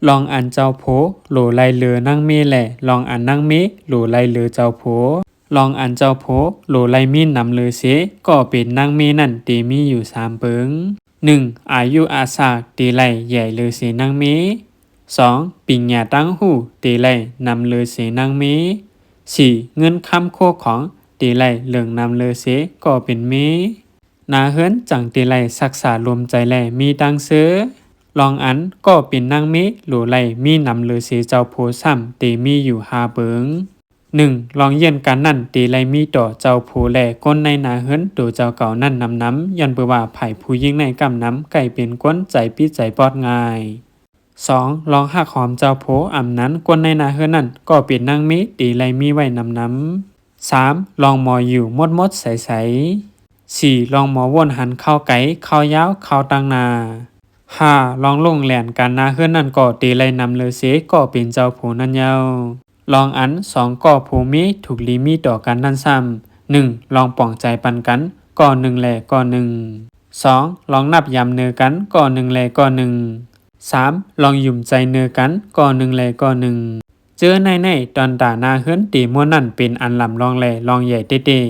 ลองอันเจ้าโผโหลไลเหลือนั่งเมแหล่ลองอันนั่งเมโหลไลเหลือเจ้าโผลองอันเจ้าโผโหลไลมีนำเลอเสก็เป็นนั่งเมนั่นตีมีอยู่3เปิง1อายุอาสาตีไลใหญ่เลอเสนั่งเม2ปิงหยาตั้งหูตีไลนำเลอเสนั่งเม4เงินคำโคของตีไลเหลืองนำเลอเสก็เป็นเมนาเฮิรนจังตีไลศักษารวมใจแลมีดังเสือลองอันก็เป็นนางเมโหลไลมีนำเลอเสเจ้าโพซ้ำตีมีอยู่5เบิง1ลองเยี่ยนกันนั่นตีไลมีต่อเจ้าโพแลก้นในนาเฮิรนดูเจ้าเก่านั่นน้ำยันเปว่าไผ่ผู้ยิ่งในกำน้ำไก่เป็นก้นใจปี้ใจปอดง่าย2ลองหักหอมเจ้าโพอ่ำนั้นก้นในนาเฮิรนนั่นก็เป็นนางเมตีไลมีไว้น้ำ3ลองมออยู่มดใส4ลองหมอว่นหันเข้าไก่เข้ายาวเข้าตังนา5ลองลงแหลนกันนาเฮือนนั่นก็ตีไลนำเลอเสก็เป็นเจ้าโผนั่นเยาลองอัน2ก็โผมีถูกลีมีต่อกันนั่นซ้ำ1ลองป่องใจปันกันก็1แหล่ก็1 2ลองนับยำเนือกันก็1แหล่ก็1 3ลองยุ่มใจเนือกันก็1แหล่ก็1เจอในตอนตานาเฮือนตีม้วนนั่นเป็นอันลำลองแหล่ลองใหญ่เต้